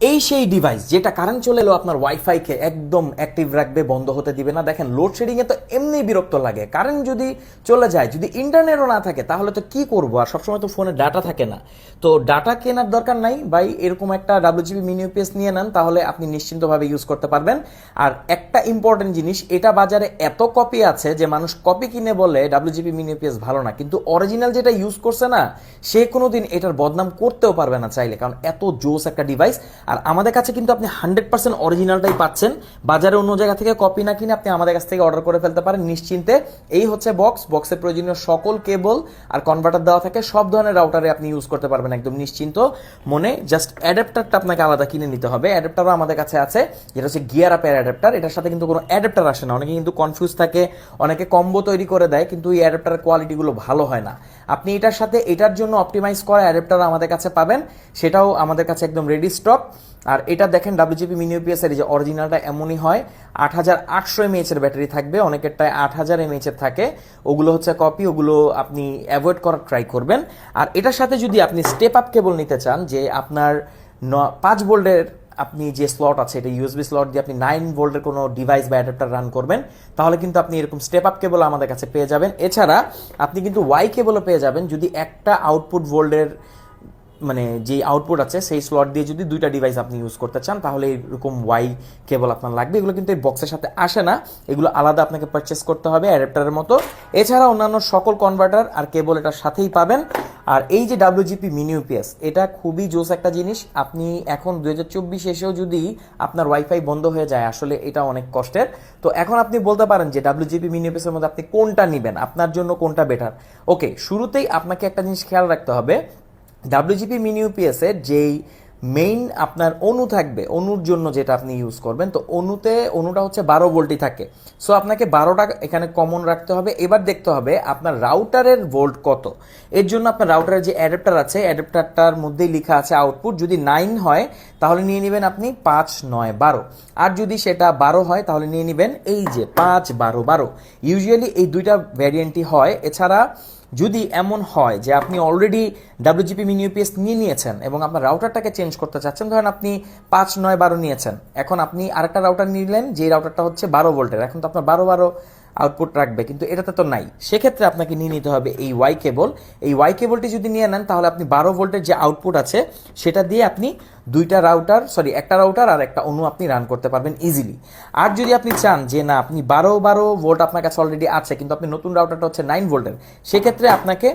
এই সেই ডিভাইস যেটা কারেন্ট চলে এলো আপনার ওয়াইফাইকে একদম অ্যাক্টিভ রাখবে, বন্ধ হতে দিবে না। দেখেন লোডশেডিংয়ে তো এমনি বিরক্ত লাগে, কারেন্ট যদি চলে যায়, যদি ইন্টারনেটও না থাকে তাহলে তো কি করবো, আর সবসময় তো ফোনে ডাটা থাকে না। তো ডাটা কেনার দরকার নাই ভাই, এরকম একটা ডাব্লিউজিপি মিনি ইউপিএস নিয়ে নেন, তাহলে আপনি নিশ্চিন্তভাবে ইউজ করতে পারবেন। আর একটা ইম্পর্টেন্ট জিনিস, এটা বাজারে এত কপি আছে যে মানুষ কপি কিনে বলে ডাব্লিউজিপি মিনি ইউপিএস ভালো না, কিন্তু অরিজিনাল যেটা ইউজ করছে না সে কোনোদিন এটার বদনাম করতেও পারবে না চাইলে, কারণ এত জোস একটা ডিভাইস। আর আমাদের কাছে কিন্তু আপনি 100% অরিজিনালটাই পাচ্ছেন, বাজারে অন্য জায়গা থেকে কপি না কিনে আপনি আমাদের কাছ থেকে অর্ডার করে ফেলতে পারেন নিশ্চিন্তে। এই হচ্ছে বক্সের প্রয়োজনীয় সকল কেবল আর কনভার্টার দেওয়া থাকে, সব ধরনের রাউটারে আপনি ইউজ করতে পারবেন একদম নিশ্চিন্ত মনে। জাস্ট অ্যাডাপ্টারটা আপনাকে আলাদা কিনে নিতে হবে, অ্যাডাপ্টারও আমাদের কাছে আছে, যেটা হচ্ছে গিয়ার আপের অ্যাডাপ্টার। এটার সাথে কিন্তু কোনো অ্যাডাপ্টার আসে না, অনেকে কিন্তু কনফিউজ থাকে, অনেকে কম্বো তৈরি করে দেয়, কিন্তু এই অ্যাডাপ্টারের কোয়ালিটিগুলো ভালো হয় না। আপনি এটার সাথে এটার জন্য অপটিমাইজ করা অ্যাডাপ্টার আমাদের কাছে পাবেন, সেটাও আমাদের কাছে একদম রেডি স্টক। আর এটা দেখেন ডাব্লিউজিপি মিনি ইউপিএস এর যে অরিজিনালটা এমনই হয়, 8800 mAh এর ব্যাটারি থাকবে, অনেকেরটায় 8000 mAh এর থাকে, ওগুলো হচ্ছে কপি, ওগুলো আপনি অ্যাভয়েড করার ট্রাই করবেন। আর এটার সাথে যদি আপনি স্টেপ আপ কেবল নিতে চান, যে আপনার 5 ভোল্টের আপনি যে স্লট আছে, এটা ইউএসবি স্লট দিয়ে আপনি 9 ভোল্টের কোনো ডিভাইস বা অ্যাডাপ্টার রান করবেন, তাহলে কিন্তু আপনি এরকম স্টেপ আপ কেবল আমাদের কাছে পেয়ে যাবেন। এছাড়া আপনি কিন্তু ওয়াই কেবলও পেয়ে যাবেন, যদি একটা আউটপুট ভোল্টের মানে যে আউটপুট আছে সেই স্লট দিয়ে যদি দুইটা ডিভাইস আপনি ইউজ করতে চান, তাহলে এরকম ওয়াই কেবল আপনার লাগবে। এগুলো কিন্তু এই বক্সের সাথে আসে না, এগুলো আলাদা আপনাকে পারচেস করতে হবে অ্যাডাপ্টারের মতো। এছাড়া অন্যান্য সকল কনভার্টার আর কেবল এটার সাথেই পাবেন। আর এই যে ডাব্লিউজিপি মিনি ইউপিএস, এটা খুবই জোস একটা জিনিস। আপনি এখন 2024 এসেও যদি আপনার ওয়াইফাই বন্ধ হয়ে যায়, আসলে এটা অনেক কষ্টের। তো এখন আপনি বলতে পারেন যে ডাব্লিউজিপি মিনি ইউপিএস এর মধ্যে আপনি কোনটা নেবেন, আপনার জন্য কোনটা বেটার। ওকে, শুরুতেই আপনাকে একটা জিনিস খেয়াল রাখতে হবে, ডাব্লিউজিপি মিনি ইউপিএস এর যেই মেইন আপনার অনু থাকবে, অনুর জন্য যেটা আপনি ইউজ করবেন, তো অনুটা হচ্ছে 12 ভোল্টই থাকে। সো আপনাকে 12টা এখানে কমন রাখতে হবে। এবার দেখতে হবে আপনার রাউটারের ভোল্ট কত। এর জন্য আপনার রাউটারের যে অ্যাডাপ্টার আছে, অ্যাডাপ্টারটার মধ্যেই লেখা আছে আউটপুট, যদি 9 হয় তাহলে নিয়ে নেবেন আপনি 5, 9, 12। আর যদি সেটা 12 হয় তাহলে নিয়ে নেবেন এই যে 5, 12, 12। ইউজুয়ালি এই দুইটা ভ্যারিয়েন্টই হয়। এছাড়া যদি এমন হয় যে আপনি অলরেডি ডাব্লিউজিপি মিনি ইউপিএস নিয়েছেন এবং আপনার রাউটারটাকে চেঞ্জ করতে চাচ্ছেন, ধরেন আপনি 5, 9, 12 নিয়েছেন, এখন আপনি আরেকটা রাউটার নিলেন যে রাউটারটা হচ্ছে 12 ভোল্টের, এখন তো আপনার 12, 12 আউটপুট রাখবে, কিন্তু এটাতে তো নাই। সেক্ষেত্রে আপনাকে নিয়ে নিতে হবে এই ওয়াই কেবল। এই ওয়াই কেবলটি যদি নিয়ে নেন তাহলে আপনি 12 ভোল্টের যে আউটপুট আছে সেটা দিয়ে আপনি একটা রাউটার আর একটা অনু আপনি রান করতে পারবেন ইজিলি। আর যদি আপনি চান যে না, আপনি 12 ভোল্ট আপনার কাছে অলরেডি আছে, কিন্তু আপনি নতুন রাউটারটা হচ্ছে 9 ভোল্টের, সেক্ষেত্রে আপনাকে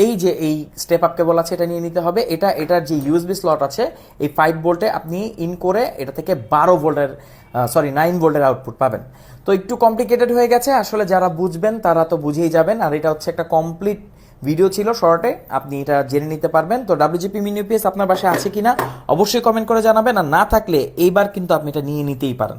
এই যে এই স্টেপ আপ কেবল আছে এটা নিয়ে নিতে হবে। এটার যে ইউএসবি স্লট আছে, এই 5 ভোল্টে আপনি ইন করে এটা থেকে 9 ভোল্টের আউটপুট পাবেন। তো একটু কমপ্লিকেটেড হয়ে গেছে আসলে, যারা বুঝবেন তারা তো বুঝেই যাবেন। আর এটা হচ্ছে একটা কমপ্লিট ভিডিও ছিল শর্টে, আপনি এটা জেনে নিতে পারবেন। তো ডাব্লিউজিপি মিনি ইউপিএস আপনার বাসায় আছে কিনা অবশ্যই কমেন্ট করে জানাবেন, আর না থাকলে এইবার কিন্তু আপনি এটা নিয়ে নিতেই পারেন।